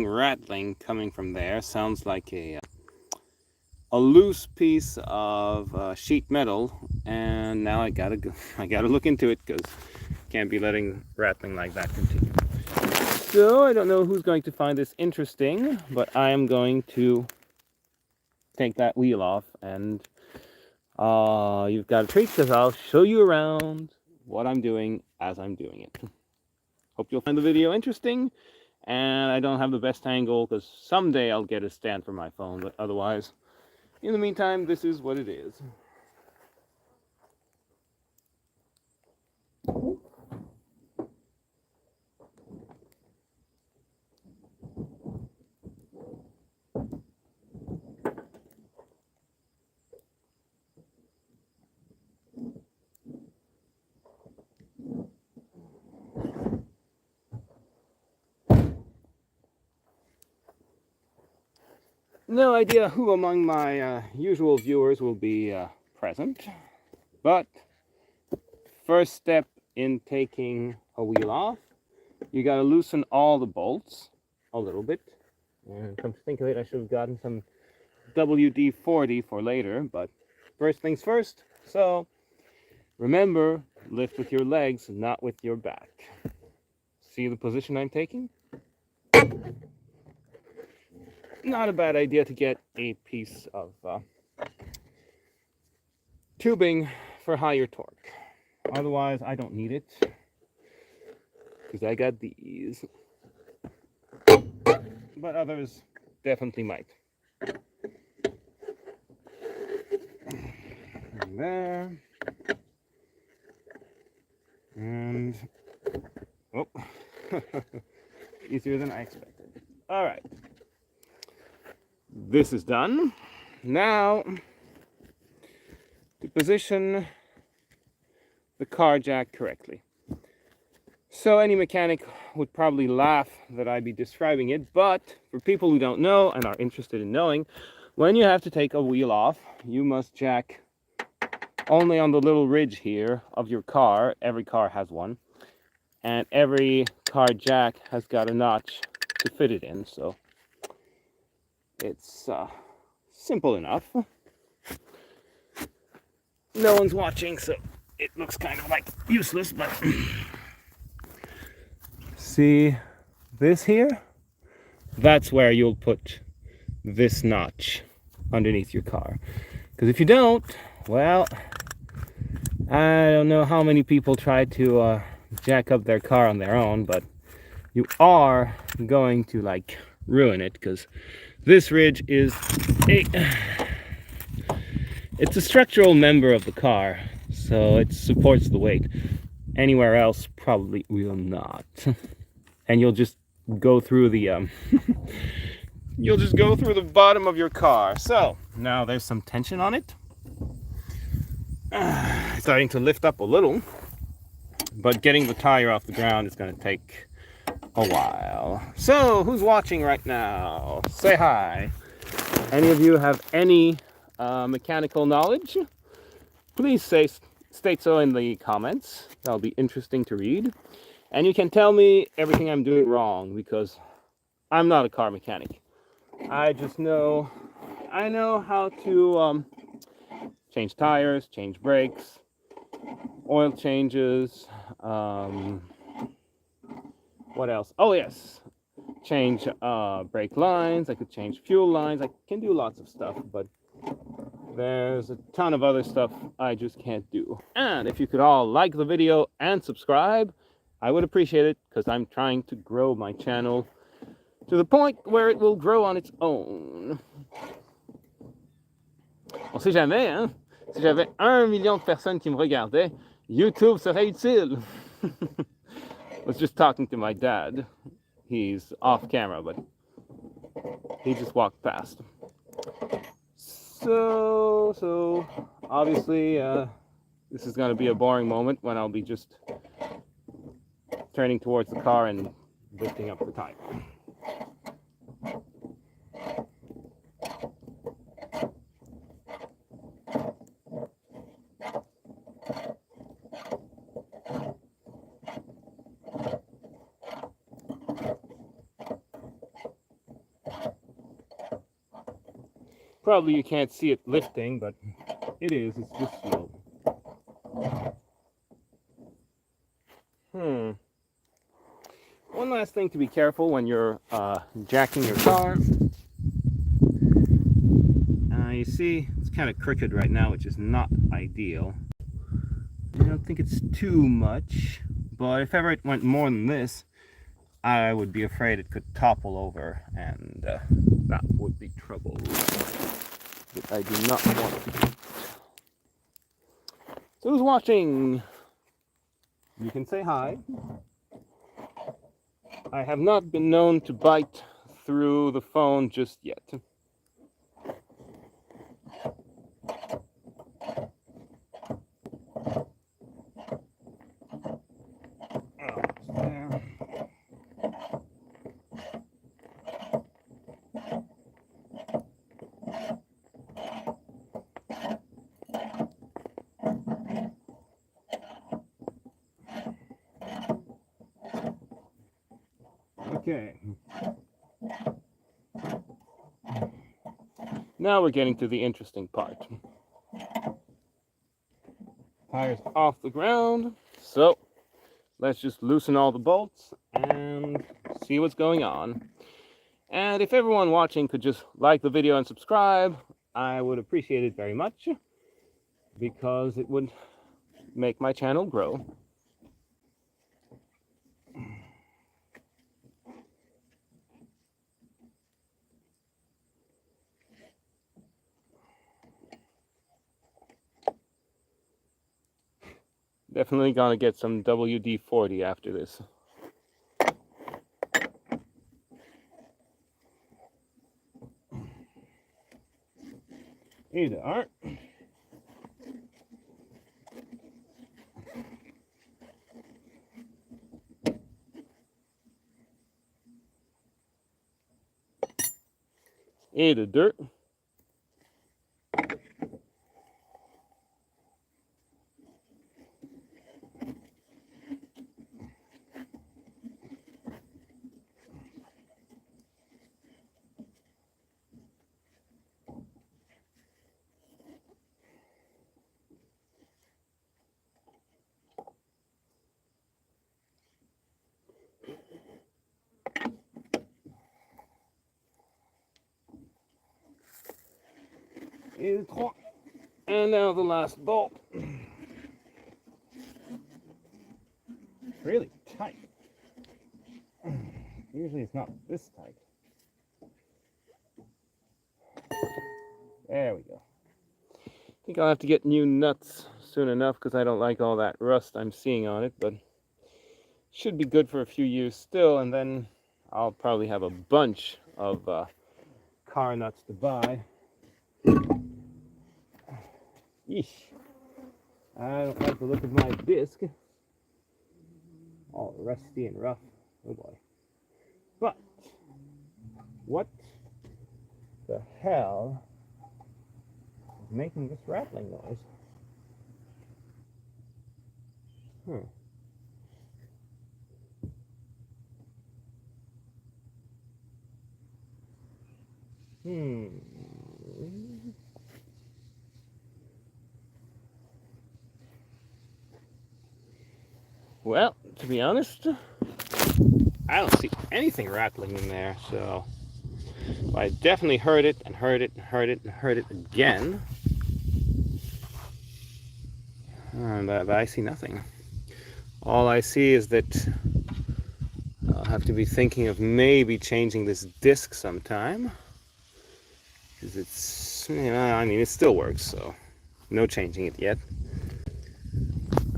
Rattling coming from there. Sounds like a loose piece of sheet metal, and now I gotta go. I gotta look into it because can't be letting rattling like that continue. So I don't know who's going to find this interesting, but I am going to take that wheel off, and you've got a treat because I'll show you around what I'm doing as I'm doing it. Hope you'll find the video interesting. And I don't have the best angle because someday I'll get a stand for my phone, but otherwise, in the meantime, this is what it is. No idea who among my usual viewers will be present, but first step in taking a wheel off, you got to loosen all the bolts a little bit. And come to think of it, I should have gotten some WD-40 for later, but first things first. So remember, lift with your legs, not with your back. See the position I'm taking? Not a bad idea to get a piece of tubing for higher torque. Otherwise, I don't need it because I got these. But others definitely might. And there. And oh, easier than I expected. All right. This is done. Now, to position the car jack correctly. So any mechanic would probably laugh that I'd be describing it, but for people who don't know and are interested in knowing, when you have to take a wheel off, you must jack only on the little ridge here of your car. Every car has one. And every car jack has got a notch to fit it in, so it's simple enough. No one's watching, so it looks kind of like useless, but see this here? That's where you'll put this notch underneath your car. Because if you don't, well, I don't know how many people try to jack up their car on their own, but you are going to like ruin it because this ridge is it's a structural member of the car, so it supports the weight. Anywhere else probably will not. And you'll just go through the you'll just go through the bottom of your car. So now there's some tension on it. Starting to lift up a little, but getting the tire off the ground is going to take a while. So who's watching right now? Say hi. Any of you have any mechanical knowledge? Please state so in the comments. That'll be interesting to read. And you can tell me everything I'm doing wrong because I'm not a car mechanic. I just know, I know how to change tires, change brakes, oil changes, what else? Oh yes, change brake lines. I could change fuel lines. I can do lots of stuff, but there's a ton of other stuff I just can't do. And if you could all like the video and subscribe, I would appreciate it because I'm trying to grow my channel to the point where it will grow on its own. On sait jamais, hein? Si j'avais 1 million de personnes qui me regardaient, YouTube serait utile. I was just talking to my dad. He's off camera, but he just walked past. So obviously, this is going to be a boring moment when I'll be just turning towards the car and lifting up the tire. Probably you can't see it lifting, but it is. It's just slow. One last thing to be careful when you're jacking your car. You see, it's kind of crooked right now, which is not ideal. I don't think it's too much, but if ever it went more than this, I would be afraid it could topple over, and that would be trouble that I do not want to get. So who's watching? You can say hi. I have not been known to bite through the phone just yet. Okay. Now we're getting to the interesting part. Tires off the ground, so let's just loosen all the bolts and see what's going on. And if everyone watching could just like the video and subscribe, I would appreciate it very much, because it would make my channel grow. Definitely gonna get some WD-40 after this. Here they are. Here the dirt. And now the last bolt. Really tight. Usually it's not this tight. There we go. I think I'll have to get new nuts soon enough, because I don't like all that rust I'm seeing on it, but should be good for a few years still, and then I'll probably have a bunch of car nuts to buy. Yeesh. I don't like the look of my disc. All rusty and rough. Oh boy. But what the hell is making this rattling noise? Well, to be honest, I don't see anything rattling in there, so I definitely heard it and heard it and heard it and heard it again. But I see nothing. All I see is that I'll have to be thinking of maybe changing this disc sometime, because it's, I mean, it still works, so no changing it yet.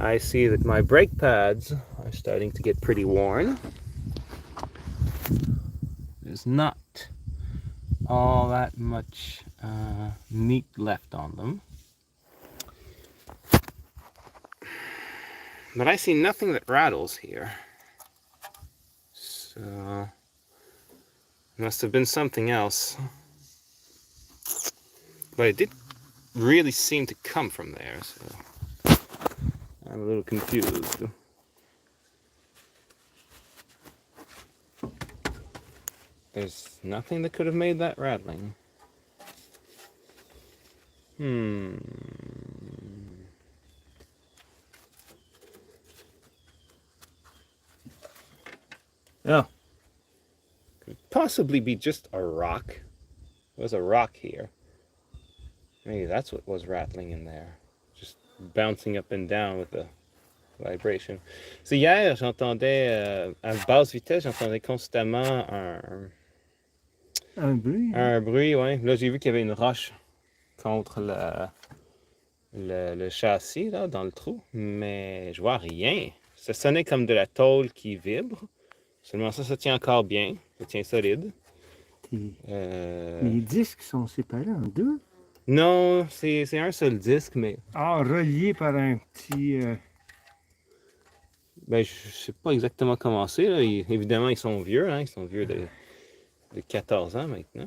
I see that my brake pads are starting to get pretty worn. There's not all that much meat left on them. But I see nothing that rattles here. So it must have been something else. But it did really seem to come from there, so I'm a little confused. There's nothing that could have made that rattling. Hmm. Oh. Could possibly be just a rock. There's a rock here. Maybe that's what was rattling in there. Just bouncing up and down with the vibration. C'est hier, j'entendais, à basse vitesse, j'entendais constamment Un bruit. un bruit, ouais. Là, j'ai vu qu'il y avait une roche contre le châssis, là, dans le trou, mais je vois rien. Ça sonnait comme de la tôle qui vibre. Seulement ça tient encore bien. Ça tient solide. Les disques sont séparés en deux? Non, c'est un seul disque, mais... Ah, relié par un petit... Ben, je sais pas exactement comment c'est. Là. Évidemment, ils sont vieux, hein. Ils sont vieux de 14 ans maintenant.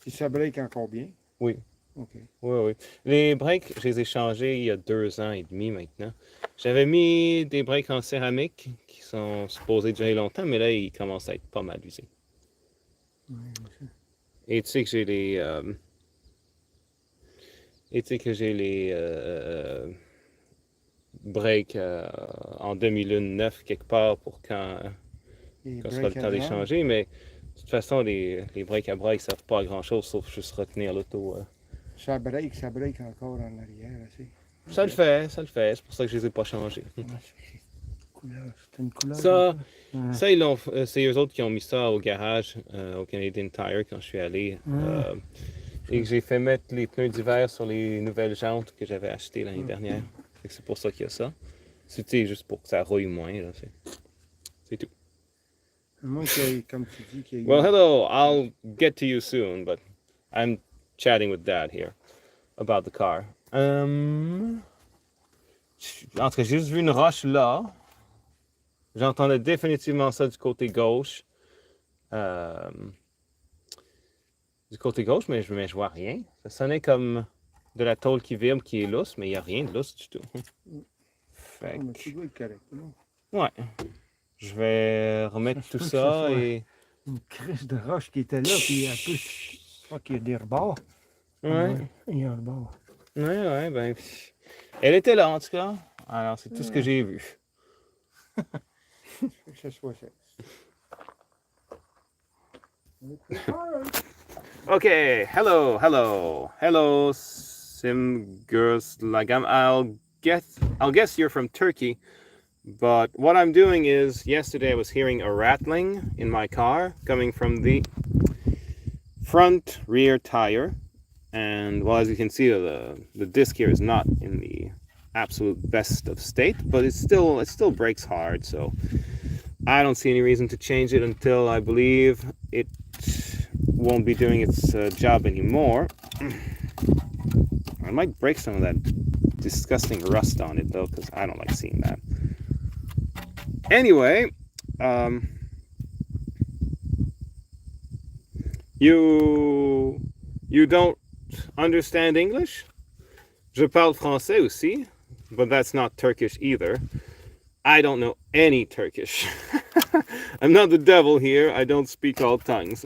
Puis ça break encore bien? Oui. OK. Oui, oui. Les breaks, je les ai changés il y a 2 ans et demi maintenant. J'avais mis des breaks en céramique qui sont supposés durer longtemps, mais là, ils commencent à être pas mal usés. Et tu sais que j'ai les breaks en demi-lune neuf quelque part pour quand ce sera le temps de les changer, mais de toute façon, les breaks à bras, ils servent pas à grand-chose sauf juste retenir l'auto. Ça break encore en arrière, assez. Ça le fait. C'est pour ça que je les ai pas changés. C'est une couleur. Ça, ils l'ont, c'est eux autres qui ont mis ça au garage, au Canadian Tire, quand je suis allé. Et que j'ai fait mettre les pneus d'hiver sur les nouvelles jantes que j'avais achetées l'année dernière. C'est pour ça qu'il y a ça. C'est juste pour que ça rouille moins. Là, c'est tout. Moi, comme tu dis, qu'il y a eu... Well, hello. I'll get to you soon, but I'm chatting with Dad here about the car. En tout cas, j'ai juste vu une roche là. J'entendais définitivement ça du côté gauche. Du côté gauche, mais je vois rien. Ça sonnait comme de la tôle qui vibre, qui est lousse, mais il n'y a rien de lousse du tout. Fait mais tu dois être correct, non? Ouais. Je vais remettre tout ça et... Une crise de roche qui était là, puis un peu... Je crois qu'il y a des rebords. Ouais. Il y a un rebord. Ouais, ben... Elle était là, en tout cas. Alors, c'est tout ce que j'ai vu. Que ce soit ça. Okay, hello, Sim Girls Lagam. I'll guess you're from Turkey, but what I'm doing is yesterday I was hearing a rattling in my car coming from the front rear tire, and well, as you can see, the disc here is not in the absolute best of state, but it still brakes hard, so I don't see any reason to change it until I believe it won't be doing its job anymore. I might break some of that disgusting rust on it though, because I don't like seeing that. Anyway, you don't understand English? Je parle français aussi, but that's not Turkish either. I don't know any Turkish. I'm not the devil here. I don't speak all tongues.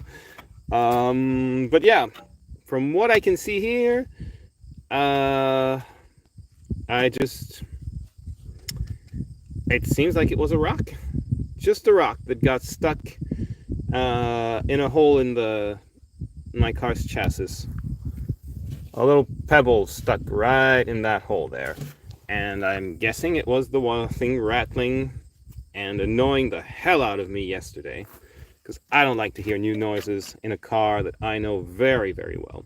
But yeah, from what I can see here, it seems like it was a rock. Just a rock that got stuck in a hole in my car's chassis. A little pebble stuck right in that hole there. And I'm guessing it was the one thing rattling and annoying the hell out of me yesterday, because I don't like to hear new noises in a car that I know very, very well.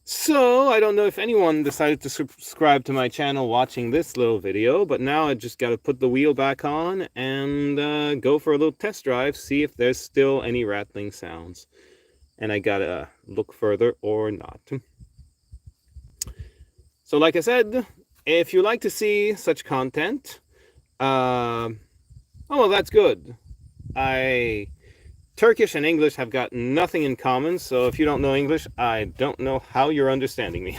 So I don't know if anyone decided to subscribe to my channel watching this little video, but now I just got to put the wheel back on and go for a little test drive, see if there's still any rattling sounds. And I gotta look further or not. So like I said, if you like to see such content, oh, well, that's good. Turkish and English have got nothing in common, so if you don't know English, I don't know how you're understanding me.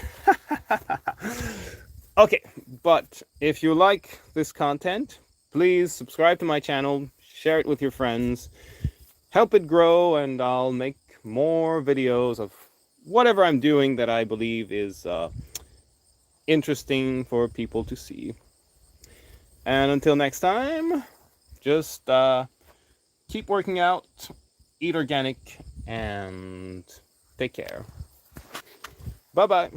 Okay, but if you like this content, please subscribe to my channel, share it with your friends, help it grow, and I'll make more videos of whatever I'm doing that I believe is interesting for people to see. And until next time, just keep working out, eat organic, and take care. Bye-bye.